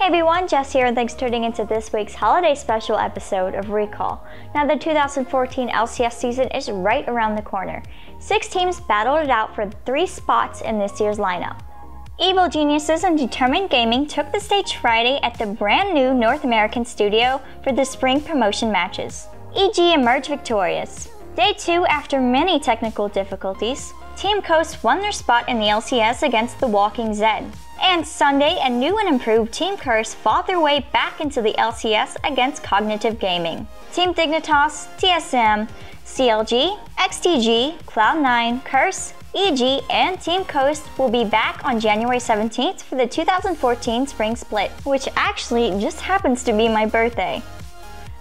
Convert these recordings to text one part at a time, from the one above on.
Hey everyone, Jess here and thanks for tuning into this week's holiday special episode of Recall. Now the 2014 LCS season is right around the corner. 6 teams battled it out for 3 spots in this year's lineup. Evil Geniuses and Determined Gaming took the stage Friday at the brand new North American studio for the spring promotion matches. EG emerged victorious. Day 2, after many technical difficulties, Team Coast won their spot in the LCS against the Walking Zed. And Sunday, a new and improved Team Curse fought their way back into the LCS against Cognitive Gaming. Team Dignitas, TSM, CLG, XTG, Cloud9, Curse, EG, and Team Coast will be back on January 17th for the 2014 Spring Split, which actually just happens to be my birthday.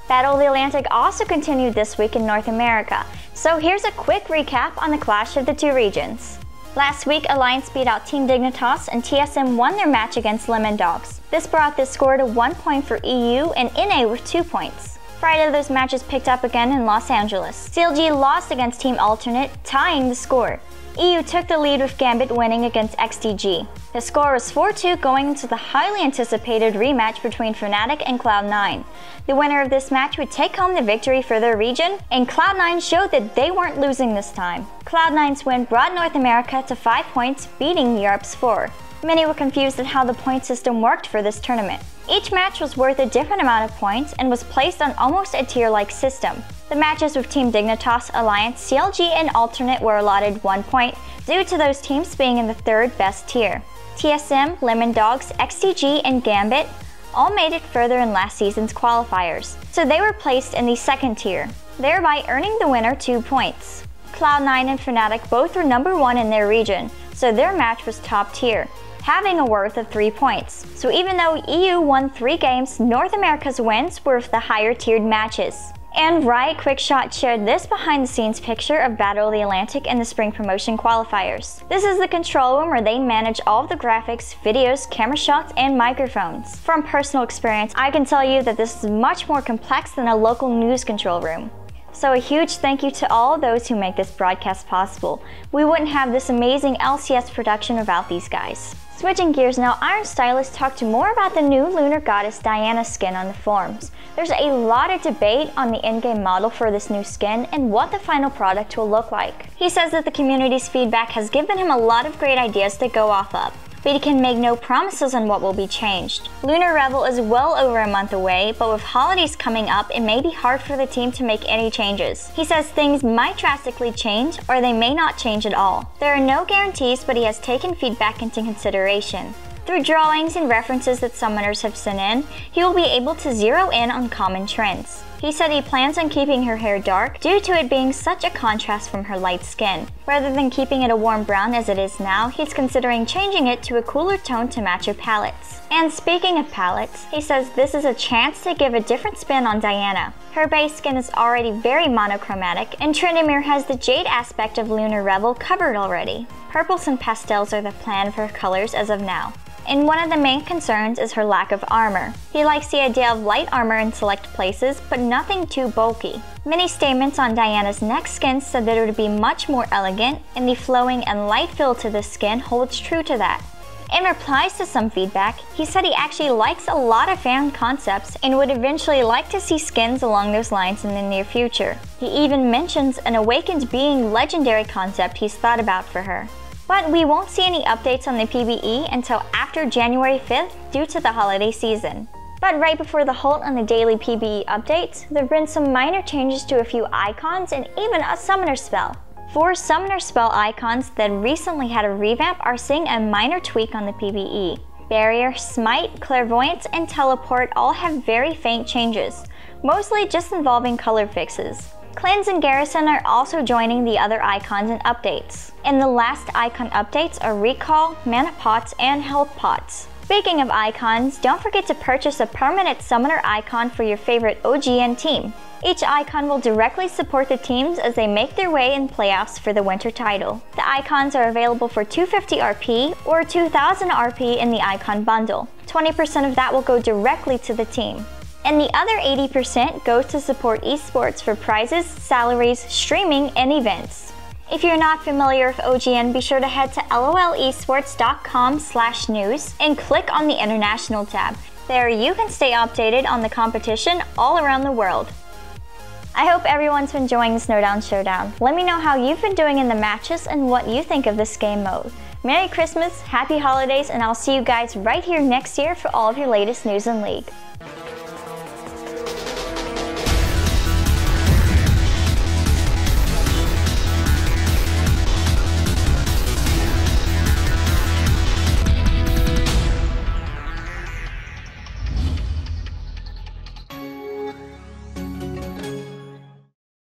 Battle of the Atlantic also continued this week in North America, so here's a quick recap on the clash of the two regions. Last week, Alliance beat out Team Dignitas and TSM won their match against Lemon Dogs. This brought the score to 1 point for EU and NA with 2 points. Friday, those matches picked up again in Los Angeles. CLG lost against Team Alternate, tying the score. EU took the lead with Gambit winning against XTG. The score was 4-2 going into the highly anticipated rematch between Fnatic and Cloud9. The winner of this match would take home the victory for their region, and Cloud9 showed that they weren't losing this time. Cloud9's win brought North America to 5 points, beating Europe's 4. Many were confused at how the point system worked for this tournament. Each match was worth a different amount of points and was placed on almost a tier-like system. The matches with Team Dignitas, Alliance, CLG, and Alternate were allotted 1 point due to those teams being in the 3rd best tier. TSM, Lemon Dogs, XTG, and Gambit all made it further in last season's qualifiers, so they were placed in the 2nd tier, thereby earning the winner 2 points. Cloud9 and Fnatic both were number 1 in their region, so their match was top tier, having a worth of 3 points. So even though EU won 3 games, North America's wins were with the higher tiered matches. And Riot Quickshot shared this behind-the-scenes picture of Battle of the Atlantic and the Spring Promotion qualifiers. This is the control room where they manage all of the graphics, videos, camera shots, and microphones. From personal experience, I can tell you that this is much more complex than a local news control room. So a huge thank you to all those who make this broadcast possible. We wouldn't have this amazing LCS production without these guys. Switching gears now, IronStylus talked more about the new Lunar Goddess Diana skin on the forums. There's a lot of debate on the in-game model for this new skin and what the final product will look like. He says that the community's feedback has given him a lot of great ideas to go off of, but he can make no promises on what will be changed. Lunar Revel is well over a month away, but with holidays coming up, it may be hard for the team to make any changes. He says things might drastically change, or they may not change at all. There are no guarantees, but he has taken feedback into consideration. Through drawings and references that summoners have sent in, he will be able to zero in on common trends. He said he plans on keeping her hair dark due to it being such a contrast from her light skin. Rather than keeping it a warm brown as it is now, he's considering changing it to a cooler tone to match her palettes. And speaking of palettes, he says this is a chance to give a different spin on Diana. Her base skin is already very monochromatic, and Trindamere has the jade aspect of Lunar Revel covered already. Purples and pastels are the plan for her colors as of now. And one of the main concerns is her lack of armor. He likes the idea of light armor in select places, but nothing too bulky. Many statements on Diana's next skin said that it would be much more elegant, and the flowing and light feel to the skin holds true to that. In replies to some feedback, he said he actually likes a lot of fan concepts and would eventually like to see skins along those lines in the near future. He even mentions an awakened being legendary concept he's thought about for her. But we won't see any updates on the PBE until after January 5th due to the holiday season. But right before the halt on the daily PBE updates, there have been some minor changes to a few icons and even a summoner spell. 4 summoner spell icons that recently had a revamp are seeing a minor tweak on the PBE. Barrier, Smite, Clairvoyance, and Teleport all have very faint changes, mostly just involving color fixes. Cleanse and Garrison are also joining the other icons and updates. And the last icon updates are Recall, Mana Pots, and Health Pots. Speaking of icons, don't forget to purchase a permanent summoner icon for your favorite OGN team. Each icon will directly support the teams as they make their way in playoffs for the winter title. The icons are available for 250 RP or 2000 RP in the icon bundle. 20% of that will go directly to the team. And the other 80% goes to support esports for prizes, salaries, streaming, and events. If you're not familiar with OGN, be sure to head to lolesports.com/news and click on the International tab. There you can stay updated on the competition all around the world. I hope everyone's been enjoying the Snowdown Showdown. Let me know how you've been doing in the matches and what you think of this game mode. Merry Christmas, Happy Holidays, and I'll see you guys right here next year for all of your latest news in League.